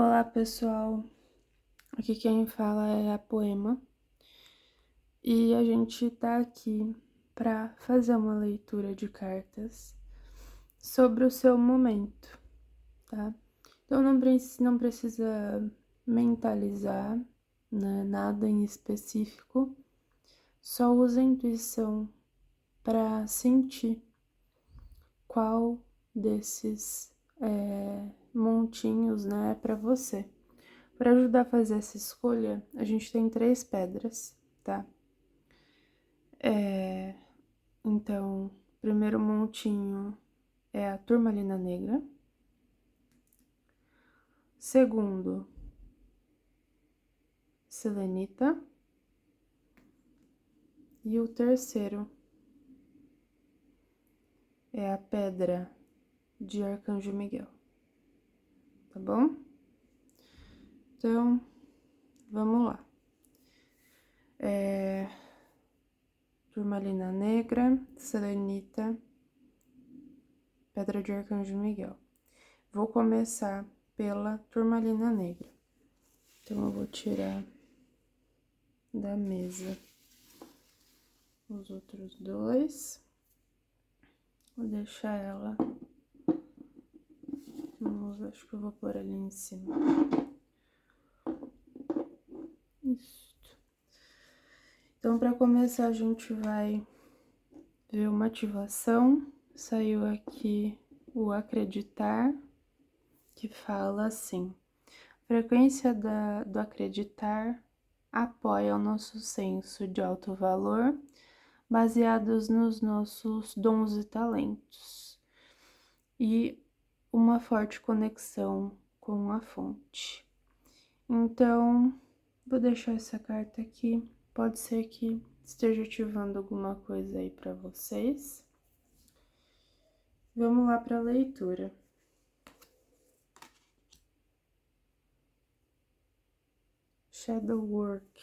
Olá, pessoal. Aqui quem fala é a Poema e a gente tá aqui para fazer uma leitura de cartas sobre o seu momento, tá? Então não precisa mentalizar, né, nada em específico, só usa a intuição para sentir qual desses montinhos, né, é para você. Para ajudar a fazer essa escolha, a gente tem 3 pedras, tá? Então, o primeiro montinho é a turmalina negra. Segundo, selenita. E o terceiro é a pedra de Arcanjo Miguel, tá bom? Então, vamos lá. Turmalina negra, selenita, pedra de Arcanjo Miguel. Vou começar pela turmalina negra. Então, eu vou tirar da mesa os outros dois. Vou deixar ela. Acho que eu vou pôr ali em cima. Isso. Então, para começar, a gente vai ver uma ativação. Saiu aqui o acreditar, que fala assim: a frequência do acreditar apoia o nosso senso de alto valor, baseados nos nossos dons e talentos, e uma forte conexão com a fonte. Então, vou deixar essa carta aqui. Pode ser que esteja ativando alguma coisa aí para vocês. Vamos lá para a leitura. Shadow Work.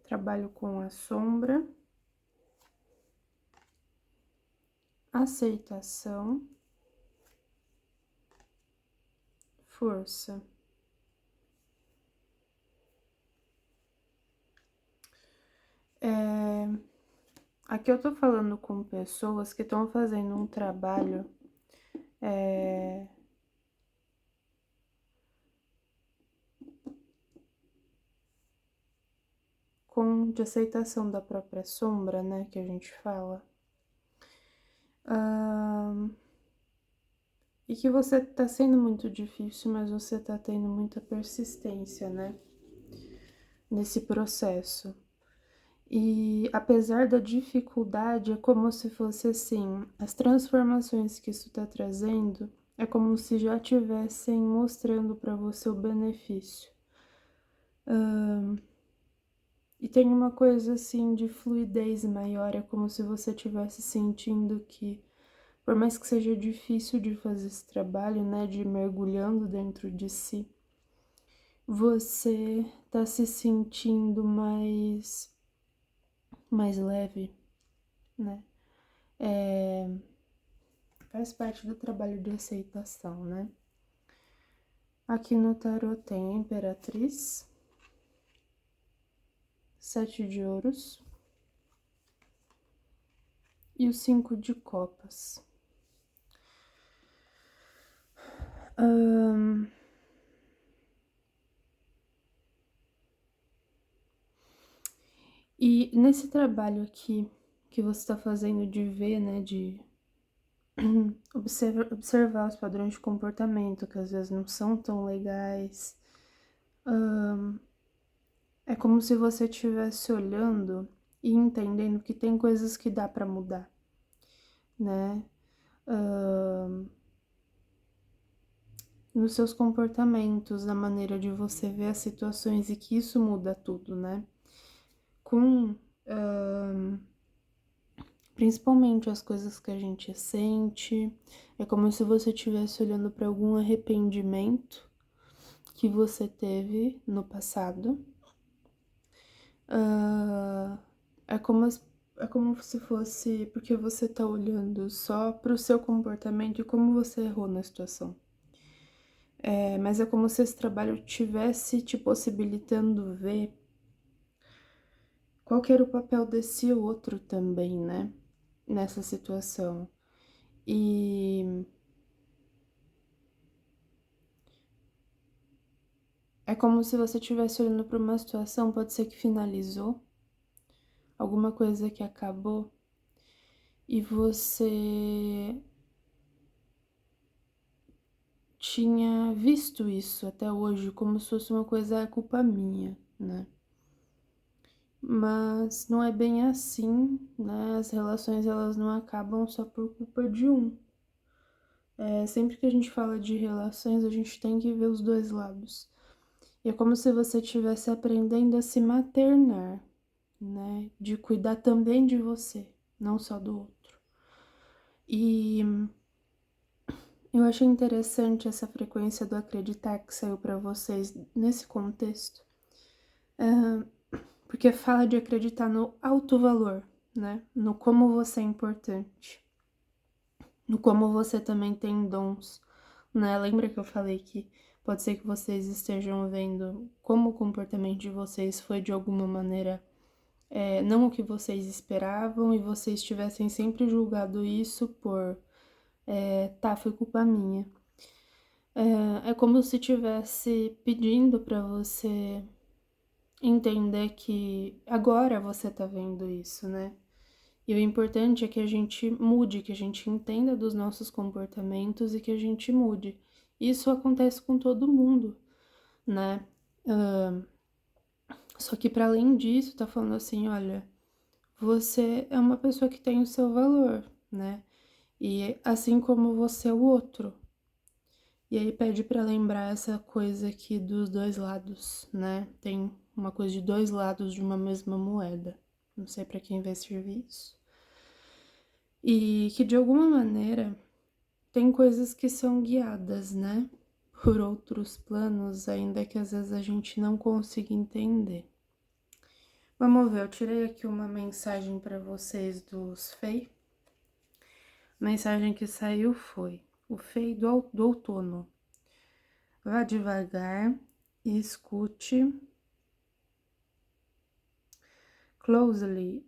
Trabalho com a sombra. Aceitação. Força. Aqui eu tô falando com pessoas que estão fazendo um trabalho de aceitação da própria sombra, né, que a gente fala. E que você tá sendo muito difícil, mas você tá tendo muita persistência, né, nesse processo. E apesar da dificuldade, é como se fosse assim, as transformações que isso tá trazendo, é como se já tivessem mostrando para você o benefício. E tem uma coisa assim de fluidez maior, é como se você estivesse sentindo que, por mais que seja difícil de fazer esse trabalho, né, de ir mergulhando dentro de si, você tá se sentindo mais leve, né? Faz parte do trabalho de aceitação, né? Aqui no tarot tem a Imperatriz, 7 de ouros e o 5 de copas. E nesse trabalho aqui que você está fazendo de ver, né, de observar os padrões de comportamento que às vezes não são tão legais, é como se você estivesse olhando e entendendo que tem coisas que dá para mudar, né? Nos seus comportamentos, na maneira de você ver as situações e que isso muda tudo, né? Com principalmente as coisas que a gente sente, é como se você estivesse olhando para algum arrependimento que você teve no passado. É como, é como se fosse porque você tá olhando só pro seu comportamento e como você errou na situação. Mas é como se esse trabalho tivesse te possibilitando ver qual que era o papel desse outro também, né? Nessa situação. E é como se você estivesse olhando para uma situação, pode ser que finalizou, alguma coisa que acabou, e você tinha visto isso até hoje como se fosse uma coisa, é culpa minha, né? Mas não é bem assim, né? As relações elas não acabam só por culpa de um. Sempre que a gente fala de relações, a gente tem que ver os dois lados. E é como se você estivesse aprendendo a se maternar, né? De cuidar também de você, não só do outro. E eu achei interessante essa frequência do acreditar que saiu para vocês nesse contexto, porque fala de acreditar no alto valor, né? No como você é importante, no como você também tem dons, né? Lembra que eu falei que pode ser que vocês estejam vendo como o comportamento de vocês foi de alguma maneira não o que vocês esperavam e vocês tivessem sempre julgado isso por tá, foi culpa minha. É como se tivesse pedindo para você entender que agora você tá vendo isso, né? E o importante é que a gente mude, que a gente entenda dos nossos comportamentos e que a gente mude. Isso acontece com todo mundo, né? Só que para além disso, tá falando assim, olha, você é uma pessoa que tem o seu valor, né? E assim como você é o outro. E aí pede para lembrar essa coisa aqui dos dois lados, né? Tem uma coisa de dois lados de uma mesma moeda. Não sei para quem vai servir isso. E que de alguma maneira tem coisas que são guiadas, né? Por outros planos, ainda que às vezes a gente não consiga entender. Vamos ver, eu tirei aqui uma mensagem para vocês dos Fei. A mensagem que saiu foi: o Fei do outono. Vá devagar e escute closely,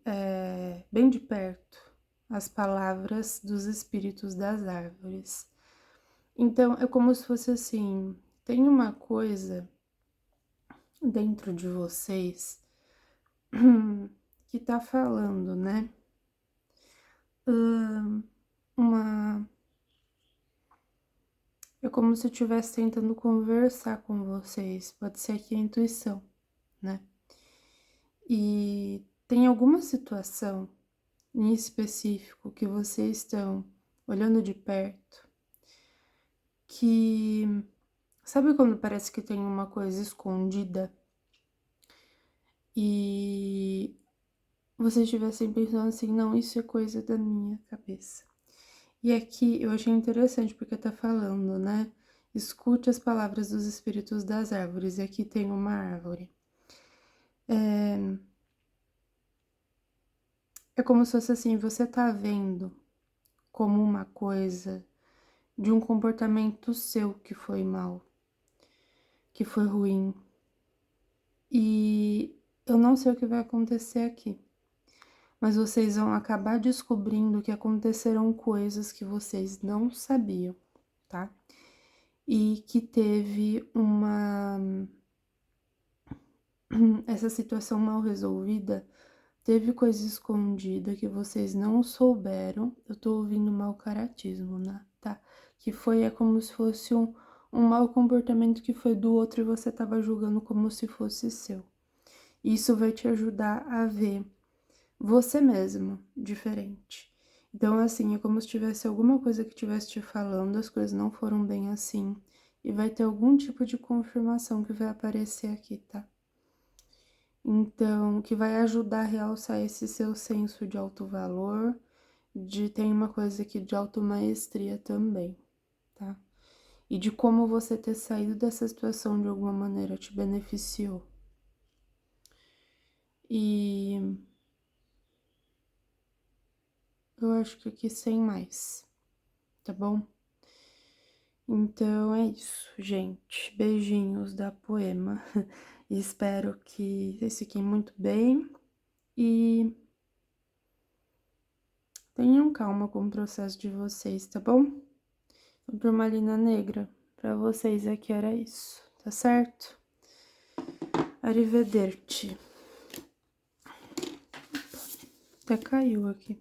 bem de perto, as palavras dos espíritos das árvores. Então, é como se fosse assim, tem uma coisa dentro de vocês que tá falando, né? Uma... É como se eu estivesse tentando conversar com vocês, pode ser que a intuição, né? E tem alguma situação em específico que vocês estão olhando de perto que sabe quando parece que tem uma coisa escondida e vocês estivessem pensando assim, não, isso é coisa da minha cabeça. E aqui eu achei interessante porque tá falando, né? Escute as palavras dos espíritos das árvores. E aqui tem uma árvore. É como se fosse assim, você tá vendo como uma coisa de um comportamento seu que foi mal, que foi ruim. E eu não sei o que vai acontecer aqui, mas vocês vão acabar descobrindo que aconteceram coisas que vocês não sabiam, tá? E que teve essa situação mal resolvida, teve coisa escondida que vocês não souberam. Eu tô ouvindo mau caratismo, né? Tá? Que foi como se fosse um mau comportamento que foi do outro e você tava julgando como se fosse seu. Isso vai te ajudar a ver você mesmo diferente. Então, assim, é como se tivesse alguma coisa que estivesse te falando, as coisas não foram bem assim. E vai ter algum tipo de confirmação que vai aparecer aqui, tá? Então, que vai ajudar a realçar esse seu senso de alto valor, tem uma coisa aqui de automaestria também, tá? E de como você ter saído dessa situação de alguma maneira te beneficiou. E eu acho que aqui sem mais, tá bom? Então é isso, gente. Beijinhos da Poema. Espero que vocês fiquem muito bem e tenham calma com o processo de vocês, tá bom? Turmalina negra, pra vocês aqui era isso, tá certo? Arrivederci. Até caiu aqui.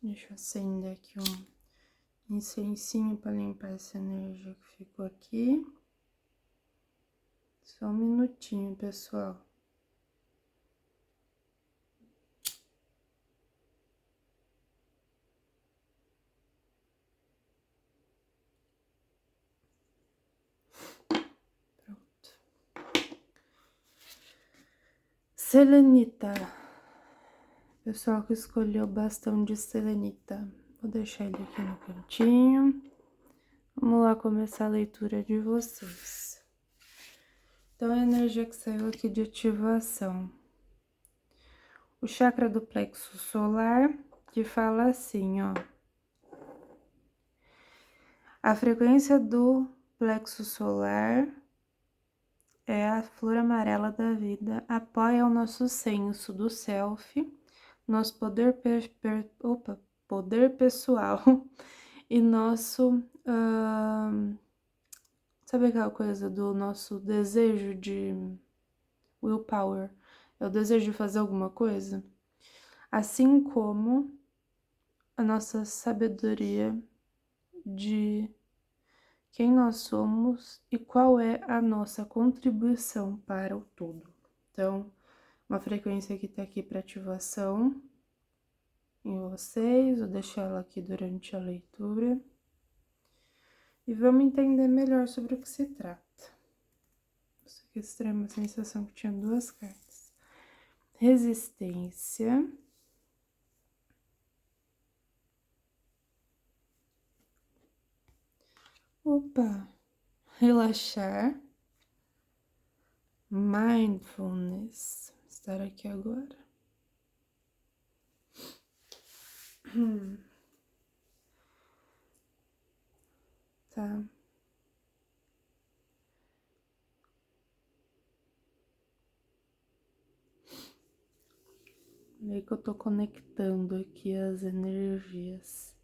Deixa eu acender aqui um incensinho para limpar essa energia que ficou aqui. Só um minutinho, pessoal. Pronto. Selenita. Pessoal que escolheu o bastão de selenita. Vou deixar ele aqui no cantinho. Vamos lá começar a leitura de vocês. Então, a energia que saiu aqui de ativação. O chakra do plexo solar, que fala assim, ó. A frequência do plexo solar é a flor amarela da vida, apoia o nosso senso do self, nosso poder, poder pessoal e nosso... sabe aquela coisa do nosso desejo de willpower? É o desejo de fazer alguma coisa? Assim como a nossa sabedoria de quem nós somos e qual é a nossa contribuição para o todo. Então, uma frequência que está aqui para ativação em vocês, vou deixar ela aqui durante a leitura. E vamos entender melhor sobre o que se trata. Isso aqui extrema sensação que tinha duas cartas. Resistência. Opa! Relaxar. Mindfulness. Estar aqui agora. Tá. Meio que eu tô conectando aqui as energias.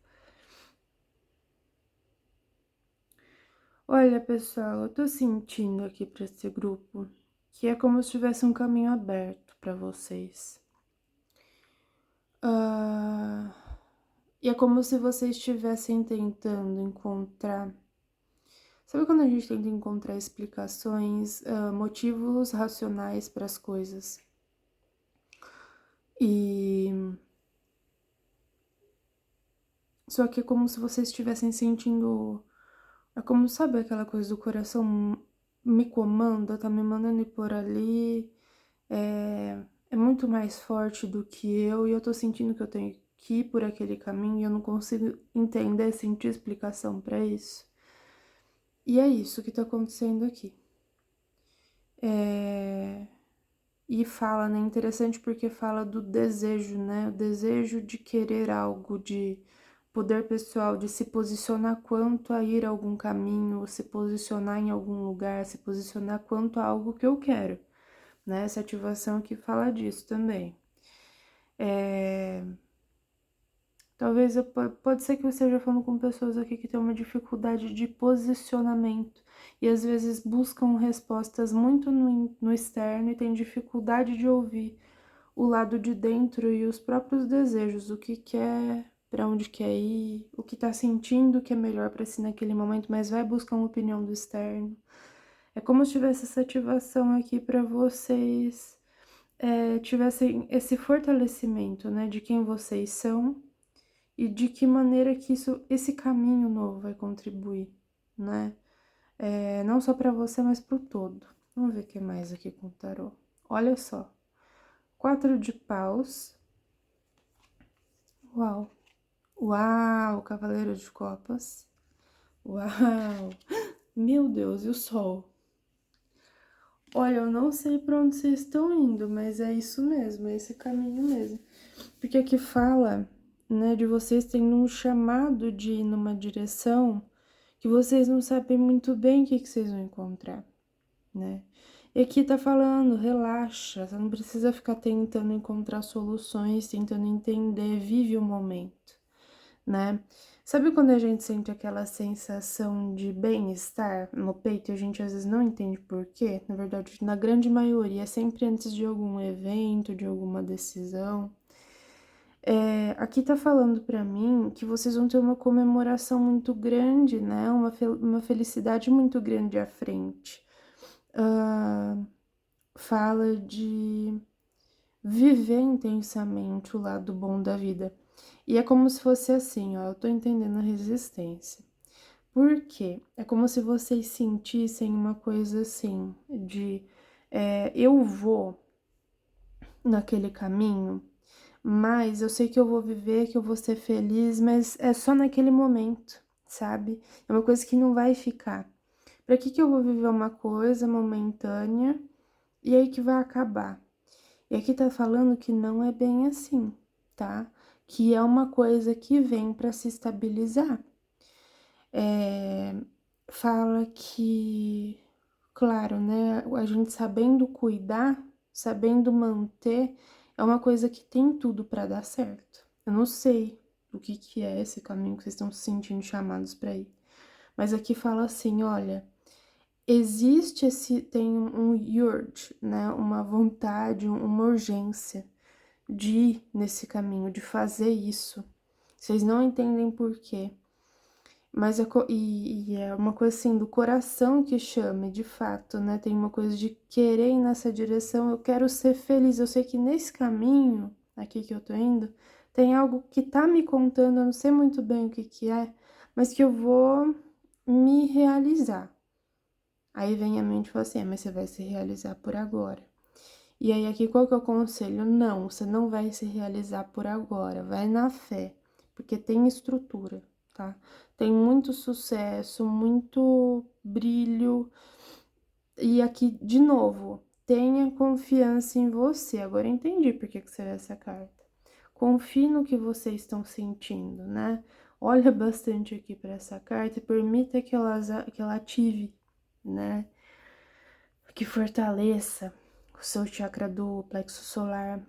Olha, pessoal, eu tô sentindo aqui para esse grupo que é como se tivesse um caminho aberto para vocês. E é como se vocês estivessem tentando encontrar... Sabe quando a gente tenta encontrar explicações, motivos racionais para as coisas? Só que é como se vocês estivessem sentindo... É como, sabe aquela coisa do coração me comanda, tá me mandando ir por ali, é muito mais forte do que eu, e eu tô sentindo que eu tenho que ir por aquele caminho e eu não consigo entender, sentir explicação pra isso. E é isso que tá acontecendo aqui. E fala, né, interessante porque fala do desejo, né, o desejo de querer algo, de poder pessoal, de se posicionar quanto a ir a algum caminho, se posicionar em algum lugar, se posicionar quanto a algo que eu quero, né? Essa ativação aqui fala disso também. Talvez pode ser que eu esteja falando com pessoas aqui que têm uma dificuldade de posicionamento e às vezes buscam respostas muito no externo e têm dificuldade de ouvir o lado de dentro e os próprios desejos, o que quer, para onde quer ir, o que tá sentindo que é melhor para si naquele momento, mas vai buscar uma opinião do externo. É como se tivesse essa ativação aqui para vocês, tivessem esse fortalecimento, né, de quem vocês são e de que maneira que esse caminho novo vai contribuir, né? Não só para você, mas para o todo. Vamos ver o que mais aqui com o tarô. Olha só. 4 de paus. Uau. Uau, Cavaleiro de Copas. Uau! Meu Deus, e o sol? Olha, eu não sei pra onde vocês estão indo, mas é isso mesmo, é esse caminho mesmo. Porque aqui fala, né, de vocês tendo um chamado de ir numa direção que vocês não sabem muito bem o que vocês vão encontrar, né? E aqui tá falando, relaxa, você não precisa ficar tentando encontrar soluções, tentando entender, vive o momento, né? Sabe quando a gente sente aquela sensação de bem-estar no peito e a gente às vezes não entende por quê? Na verdade, na grande maioria, é sempre antes de algum evento, de alguma decisão. Aqui tá falando pra mim que vocês vão ter uma comemoração muito grande, né? Uma felicidade muito grande à frente. Fala de viver intensamente o lado bom da vida. E é como se fosse assim, ó, eu tô entendendo a resistência. Por quê? É como se vocês sentissem uma coisa assim, de eu vou naquele caminho, mas eu sei que eu vou viver, que eu vou ser feliz, mas é só naquele momento, sabe? É uma coisa que não vai ficar. Pra que eu vou viver uma coisa momentânea e aí que vai acabar? E aqui tá falando que não é bem assim, tá? Que é uma coisa que vem para se estabilizar. Fala que, claro, né? A gente sabendo cuidar, sabendo manter, é uma coisa que tem tudo para dar certo. Eu não sei o que é esse caminho que vocês estão se sentindo chamados para ir. Mas aqui fala assim, olha, existe tem um urge, né? Uma vontade, uma urgência de ir nesse caminho, de fazer isso. Vocês não entendem por quê. Mas é uma coisa assim do coração que chama, de fato, né? Tem uma coisa de querer ir nessa direção, eu quero ser feliz. Eu sei que nesse caminho aqui que eu tô indo, tem algo que tá me contando, eu não sei muito bem o que é, mas que eu vou me realizar. Aí vem a mente e fala assim, mas você vai se realizar por agora. E aí aqui qual que é o conselho? Não, você não vai se realizar por agora, vai na fé, porque tem estrutura, tá? Tem muito sucesso, muito brilho. E aqui, de novo, tenha confiança em você. Agora eu entendi por que você vê essa carta. Confie no que vocês estão sentindo, né? Olha bastante aqui para essa carta e permita que ela ative, né? Que fortaleça o seu chakra do plexo solar,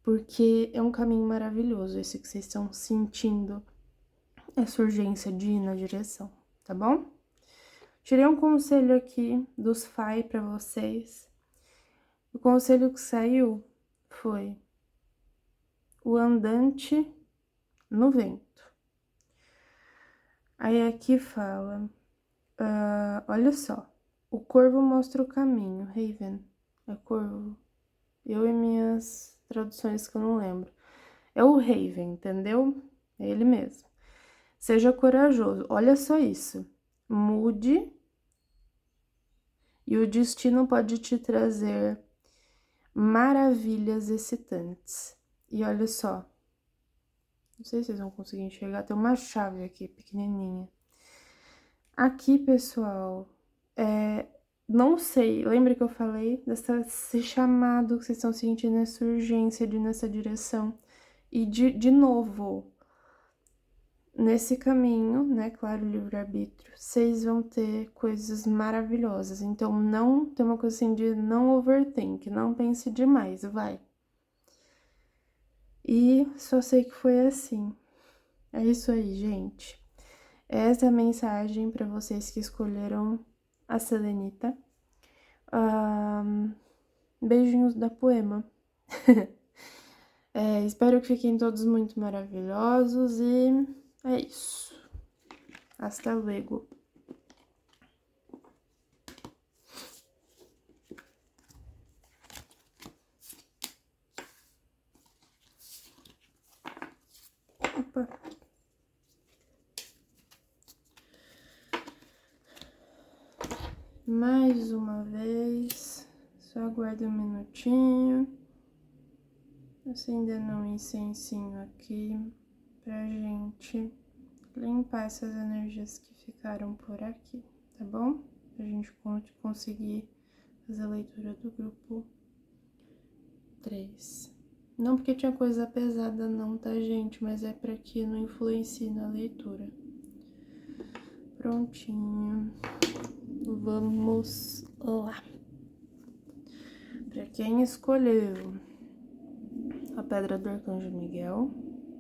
porque é um caminho maravilhoso esse que vocês estão sentindo, essa urgência de ir na direção, tá bom? Tirei um conselho aqui dos FAI para vocês. O conselho que saiu foi o andante no vento. Aí aqui fala, olha só, o corvo mostra o caminho, Raven, é corvo. Eu e minhas traduções que eu não lembro. É o Raven, entendeu? É ele mesmo. Seja corajoso. Olha só isso. Mude e o destino pode te trazer maravilhas excitantes. E olha só. Não sei se vocês vão conseguir enxergar. Tem uma chave aqui, pequenininha. Aqui, pessoal, não sei. Lembra que eu falei desse chamado que vocês estão sentindo, essa urgência de ir nessa direção? E de novo, nesse caminho, né, claro, livre-arbítrio, vocês vão ter coisas maravilhosas. Então, não tem uma coisa assim de não overthink, não pense demais, vai. E só sei que foi assim. É isso aí, gente. Essa é a mensagem para vocês que escolheram a Selenita. Beijinhos da Poema. Espero que fiquem todos muito maravilhosos e é isso. Hasta luego. Opa. Mais uma vez, só aguarda um minutinho. Acendendo um incensinho aqui pra gente limpar essas energias que ficaram por aqui, tá bom? Pra gente conseguir fazer a leitura do grupo 3. Não porque tinha coisa pesada não, tá, gente? Mas é pra que não influencie na leitura. Prontinho. Vamos lá. Pra quem escolheu a Pedra do Arcanjo Miguel,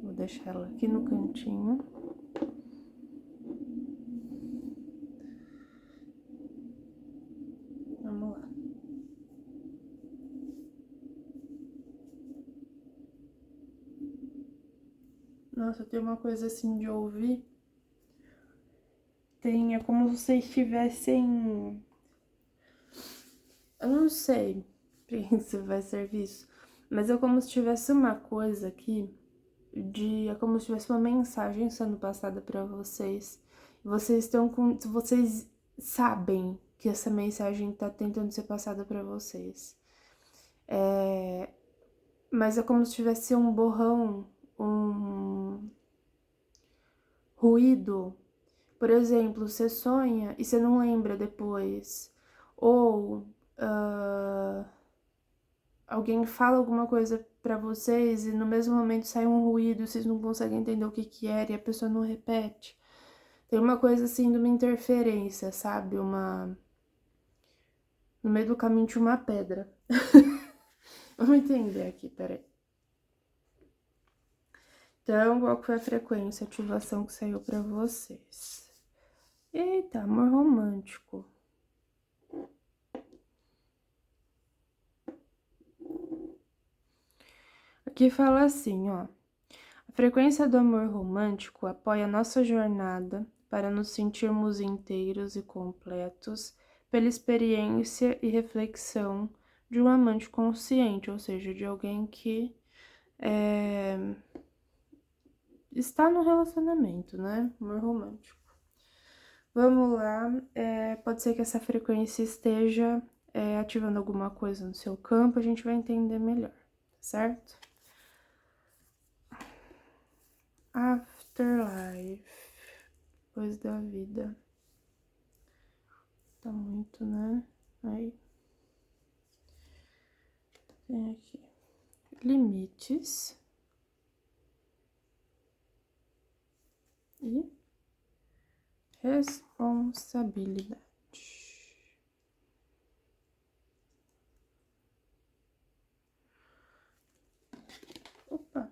vou deixar ela aqui no cantinho. Vamos lá. Nossa, tem uma coisa assim de ouvir. É como se vocês estivessem... Eu não sei pra quem isso vai servir isso, mas é como se tivesse uma coisa aqui é como se tivesse uma mensagem sendo passada pra vocês. Vocês sabem que essa mensagem tá tentando ser passada pra vocês. Mas é como se tivesse um borrão, um ruído. Por exemplo, você sonha e você não lembra depois. Ou alguém fala alguma coisa pra vocês e no mesmo momento sai um ruído, vocês não conseguem entender o que que era e a pessoa não repete. Tem uma coisa assim de uma interferência, sabe? No meio do caminho tinha uma pedra. Vamos entender aqui, peraí. Então, qual que foi a frequência, a ativação que saiu pra vocês? Eita, amor romântico. Aqui fala assim, ó. A frequência do amor romântico apoia nossa jornada para nos sentirmos inteiros e completos pela experiência e reflexão de um amante consciente, ou seja, de alguém que está no relacionamento, né? Amor romântico. Vamos lá, pode ser que essa frequência esteja ativando alguma coisa no seu campo, a gente vai entender melhor, certo? Afterlife, depois da vida. Tá muito, né? Aí. Tem aqui. Limites. E responsabilidade. Opa!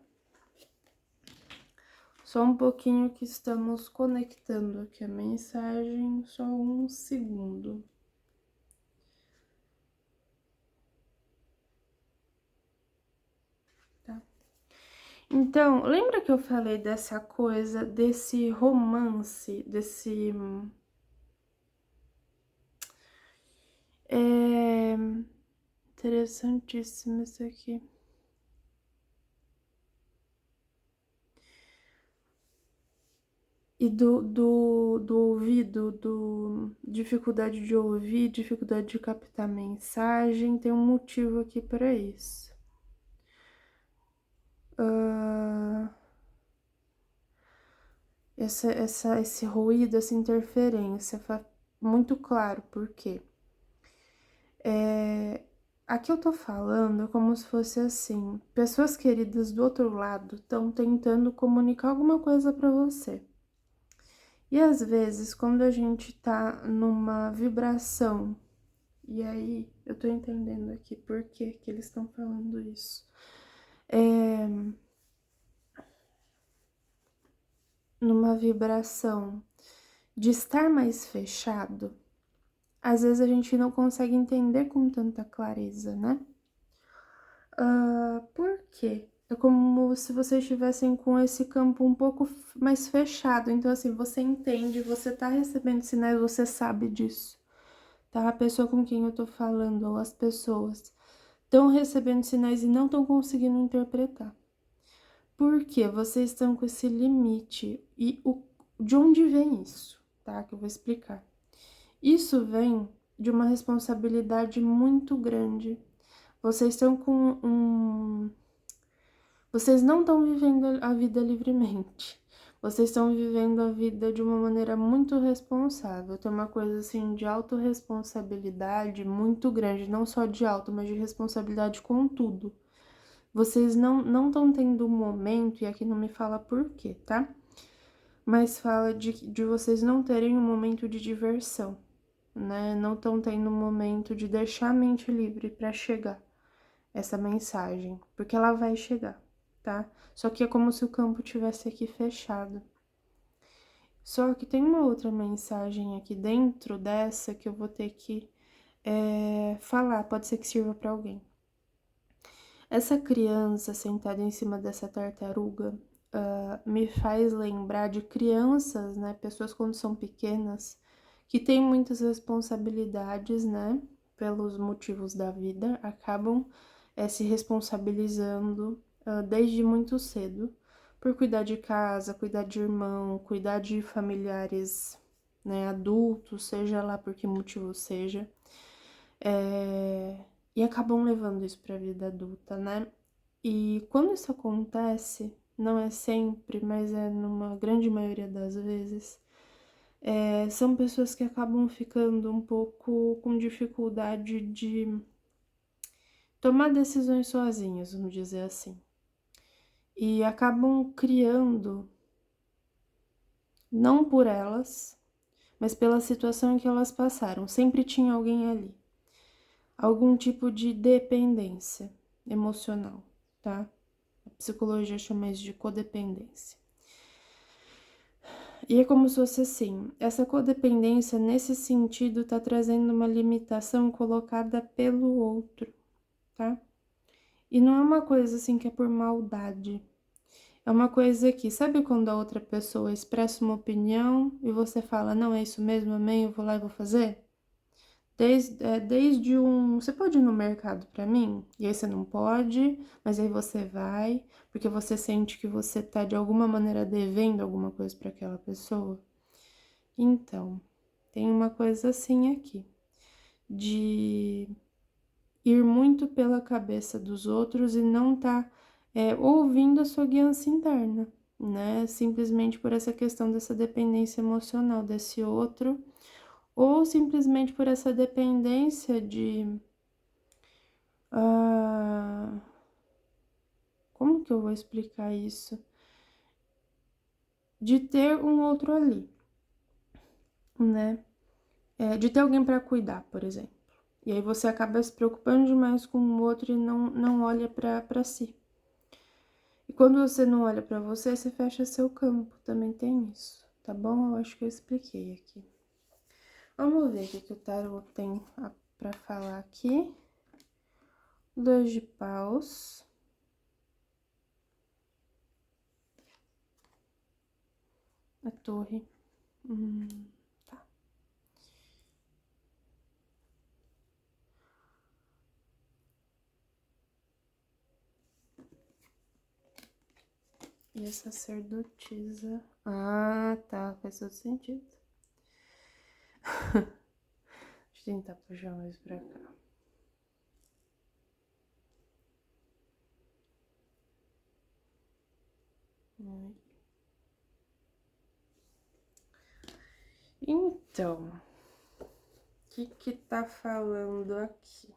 Só um pouquinho que estamos conectando aqui a mensagem, só um segundo. Tá? Então, lembra que eu falei dessa coisa, desse romance, desse... Interessantíssimo isso aqui. E do ouvido, dificuldade de ouvir, dificuldade de captar mensagem, tem um motivo aqui para isso. Esse ruído, essa interferência, muito claro, por quê? Aqui eu tô falando como se fosse assim, pessoas queridas do outro lado estão tentando comunicar alguma coisa para você. E às vezes, quando a gente tá numa vibração, e aí eu tô entendendo aqui por que eles estão falando isso. Numa vibração de estar mais fechado, às vezes a gente não consegue entender com tanta clareza, né? Por quê? É como se vocês estivessem com esse campo um pouco mais fechado. Então, assim, você entende, você tá recebendo sinais, você sabe disso, tá? A pessoa com quem eu tô falando, ou as pessoas, estão recebendo sinais e não estão conseguindo interpretar. Por quê? Vocês estão com esse limite. E de onde vem isso, tá? Que eu vou explicar. Isso vem de uma responsabilidade muito grande. Vocês estão com vocês não estão vivendo a vida livremente. Vocês estão vivendo a vida de uma maneira muito responsável. Tem uma coisa assim de autorresponsabilidade muito grande, não só de auto, mas de responsabilidade com tudo. Vocês não estão tendo um momento, e aqui não me fala por quê, tá? Mas fala de vocês não terem um momento de diversão, né? Não estão tendo um momento de deixar a mente livre para chegar essa mensagem, porque ela vai chegar, tá? Só que é como se o campo tivesse aqui fechado. Só que tem uma outra mensagem aqui dentro dessa que eu vou ter que falar, pode ser que sirva para alguém. Essa criança sentada em cima dessa tartaruga me faz lembrar de crianças, né? Pessoas quando são pequenas, que têm muitas responsabilidades, né? Pelos motivos da vida, acabam se responsabilizando desde muito cedo por cuidar de casa, cuidar de irmão, cuidar de familiares, né? Adultos, seja lá por que motivo seja. E acabam levando isso para a vida adulta, né? E quando isso acontece, não é sempre, mas é numa grande maioria das vezes, são pessoas que acabam ficando um pouco com dificuldade de tomar decisões sozinhas, vamos dizer assim. E acabam criando, não por elas, mas pela situação em que elas passaram. Sempre tinha alguém ali. Algum tipo de dependência emocional, tá? A psicologia chama isso de codependência. E é como se fosse assim, essa codependência nesse sentido tá trazendo uma limitação colocada pelo outro, tá? E não é uma coisa assim que é por maldade. É uma coisa que, sabe quando a outra pessoa expressa uma opinião e você fala, não, é isso mesmo, amém, eu vou lá e vou fazer? Desde você pode ir no mercado pra mim? E aí você não pode, mas aí você vai, porque você sente que você tá de alguma maneira devendo alguma coisa pra aquela pessoa. Então, tem uma coisa assim aqui, de ir muito pela cabeça dos outros e não tá ouvindo a sua guiança interna, né? Simplesmente por essa questão dessa dependência emocional desse outro, ou simplesmente por essa dependência de como que eu vou explicar isso? De ter um outro ali, né? De ter alguém para cuidar, por exemplo. E aí você acaba se preocupando demais com o outro e não olha para si. E quando você não olha para você, você fecha seu campo. Também tem isso, tá bom? Eu acho que eu expliquei aqui. Vamos ver o que o tarot tem para falar aqui. 2 de paus. A torre. Tá. E a sacerdotisa. Ah, tá. Faz todo sentido. Deixa eu tentar puxar mais pra cá. Então, o que tá falando aqui?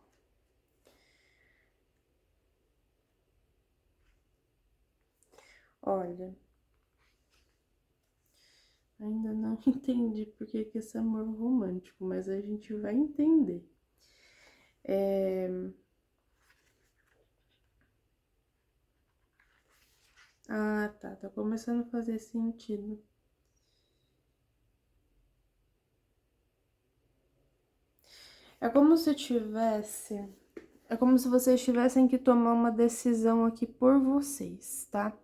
Olha, ainda não entendi por que esse amor romântico, mas a gente vai entender. Ah, tá começando a fazer sentido. É como se tivesse... É como se vocês tivessem que tomar uma decisão aqui por vocês, tá?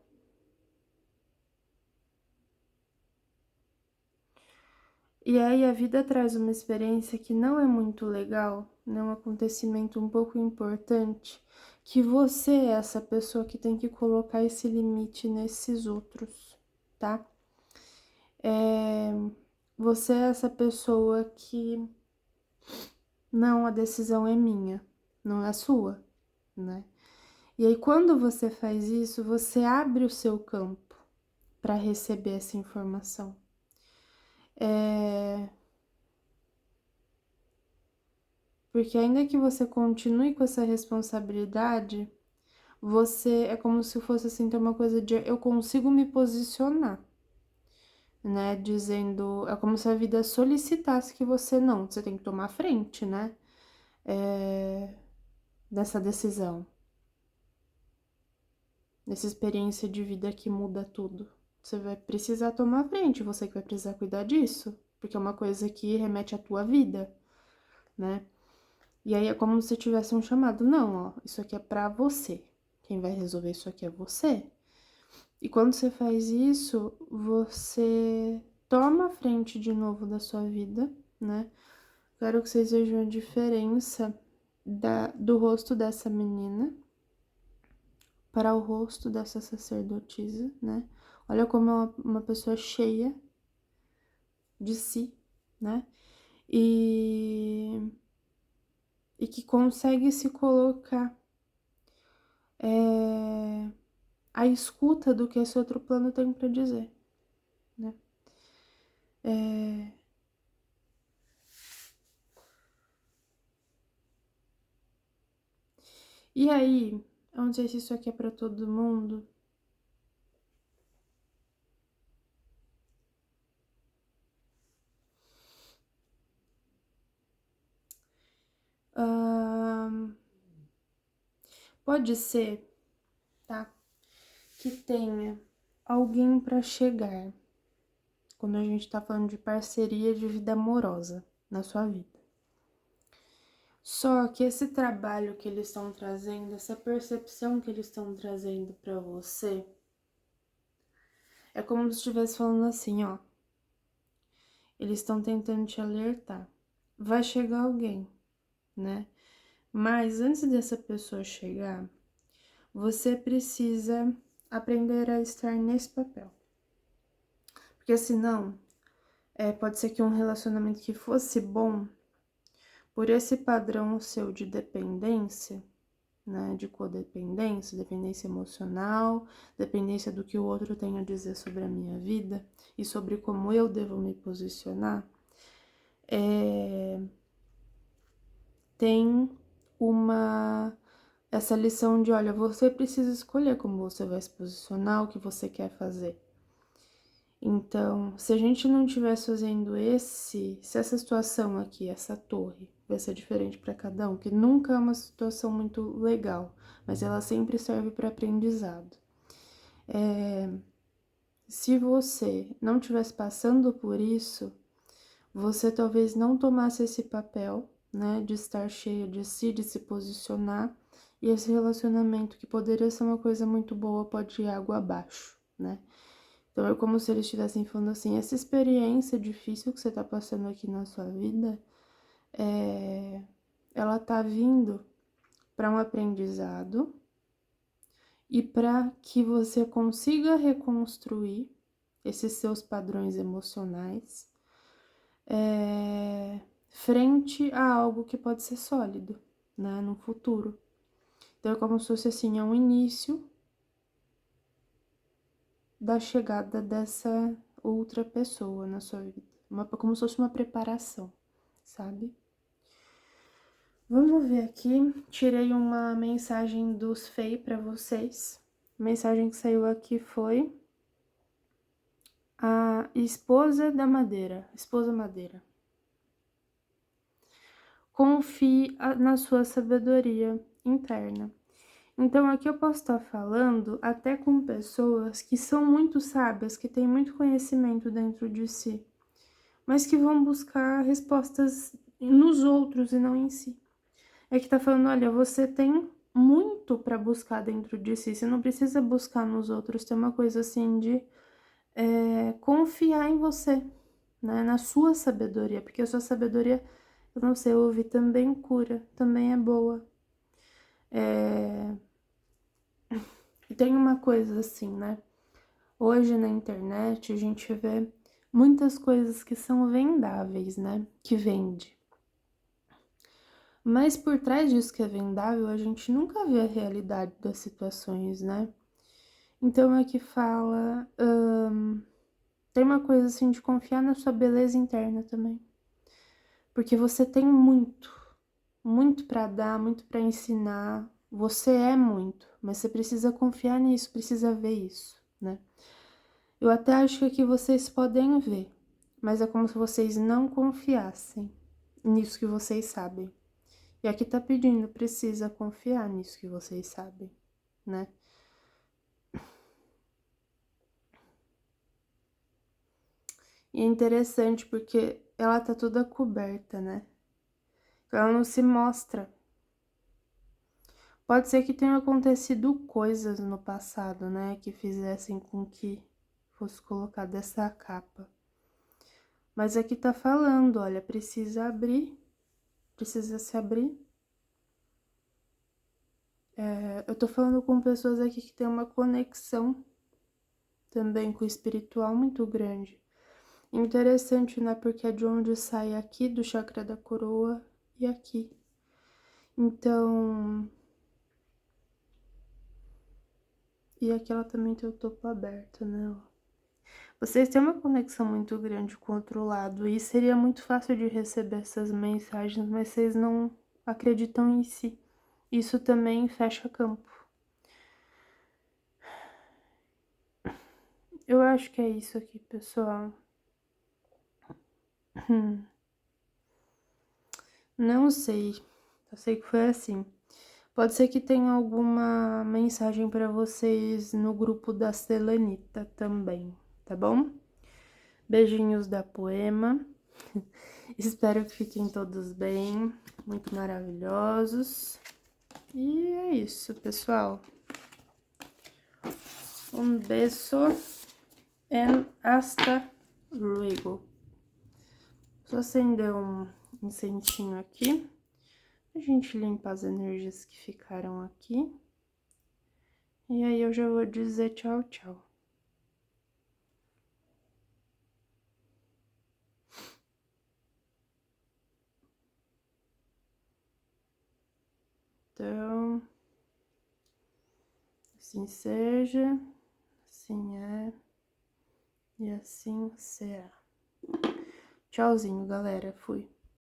E aí a vida traz uma experiência que não é muito legal, né? Um acontecimento um pouco importante, que você é essa pessoa que tem que colocar esse limite nesses outros, tá? Você é essa pessoa que não, a decisão é minha, não é sua, né? E aí quando você faz isso, você abre o seu campo para receber essa informação. Porque ainda que você continue com essa responsabilidade, você é como se fosse assim, ter uma coisa de eu consigo me posicionar, né? Dizendo, é como se a vida solicitasse que você tem que tomar frente, né? Dessa decisão, dessa experiência de vida que muda tudo. Você vai precisar tomar frente, você que vai precisar cuidar disso, porque é uma coisa que remete à tua vida, né? E aí é como se tivesse um chamado, não, ó, isso aqui é pra você. Quem vai resolver isso aqui é você. E quando você faz isso, você toma a frente de novo da sua vida, né? Quero que vocês vejam a diferença do rosto dessa menina para o rosto dessa sacerdotisa, né? Olha como é uma pessoa cheia de si, né? E que consegue se colocar à escuta do que esse outro plano tem para dizer, né? E aí, eu não sei se isso aqui é para todo mundo. Pode ser, tá? Que tenha alguém para chegar quando a gente tá falando de parceria de vida amorosa na sua vida. Só que esse trabalho que eles estão trazendo, essa percepção que eles estão trazendo para você, é como se estivesse falando assim, ó. Eles estão tentando te alertar. Vai chegar alguém, né? Mas antes dessa pessoa chegar, você precisa aprender a estar nesse papel. Porque senão, pode ser que um relacionamento que fosse bom, por esse padrão seu de dependência, né, de codependência, dependência emocional, dependência do que o outro tem a dizer sobre a minha vida e sobre como eu devo me posicionar, tem essa lição de, olha, você precisa escolher como você vai se posicionar, o que você quer fazer. Então, se a gente não estivesse fazendo se essa situação aqui, essa torre, vai ser diferente para cada um, que nunca é uma situação muito legal, mas ela sempre serve para aprendizado. Se você não estivesse passando por isso, você talvez não tomasse esse papel, né, de estar cheio de si, de se posicionar, e esse relacionamento que poderia ser uma coisa muito boa pode ir água abaixo, né? Então é como se eles estivessem falando assim, essa experiência difícil que você tá passando aqui na sua vida, ela tá vindo para um aprendizado e para que você consiga reconstruir esses seus padrões emocionais frente a algo que pode ser sólido, né, no futuro. Então é como se fosse assim, é um início da chegada dessa outra pessoa na sua vida. Como se fosse uma preparação, sabe? Vamos ver aqui. Tirei uma mensagem dos Fei para vocês. A mensagem que saiu aqui foi a esposa da madeira. Esposa madeira. Confie na sua sabedoria interna. Então, aqui eu posso estar falando até com pessoas que são muito sábias, que têm muito conhecimento dentro de si, mas que vão buscar respostas nos outros e não em si. É que tá falando, olha, você tem muito para buscar dentro de si, você não precisa buscar nos outros, tem uma coisa assim de confiar em você, né, na sua sabedoria, porque a sua sabedoria, eu não sei, ouve, também cura, também é boa. E tem uma coisa assim, né? Hoje na internet a gente vê muitas coisas que são vendáveis, né? Que vende. Mas por trás disso que é vendável, a gente nunca vê a realidade das situações, né? Então aqui fala, tem uma coisa assim de confiar na sua beleza interna também. Porque você tem muito para dar, muito para ensinar. Você é muito, mas você precisa confiar nisso, precisa ver isso, né? Eu até acho que aqui vocês podem ver, mas é como se vocês não confiassem nisso que vocês sabem. E aqui tá pedindo, precisa confiar nisso que vocês sabem, né? E é interessante porque ela tá toda coberta, né? Ela não se mostra. Pode ser que tenham acontecido coisas no passado, né? Que fizessem com que fosse colocada essa capa. Mas aqui tá falando, olha, precisa abrir, precisa se abrir. Eu tô falando com pessoas aqui que tem uma conexão também com o espiritual muito grande. Interessante, né? Porque é de onde sai aqui do chakra da coroa e aqui. Então, e aqui ela também tem o topo aberto, né? Vocês têm uma conexão muito grande com o outro lado e seria muito fácil de receber essas mensagens, mas vocês não acreditam em si. Isso também fecha campo. Eu acho que é isso aqui, pessoal. Não sei. Eu sei que foi assim. Pode ser que tenha alguma mensagem para vocês no grupo da Selenita também, tá bom? Beijinhos da Poema. Espero que fiquem todos bem, muito maravilhosos. E é isso, pessoal. Um beijo e hasta luego. Só acender um incensinho aqui. A gente limpa as energias que ficaram aqui. E aí eu já vou dizer tchau, tchau. Então, assim seja, assim é, e assim será. Tchauzinho, galera. Fui.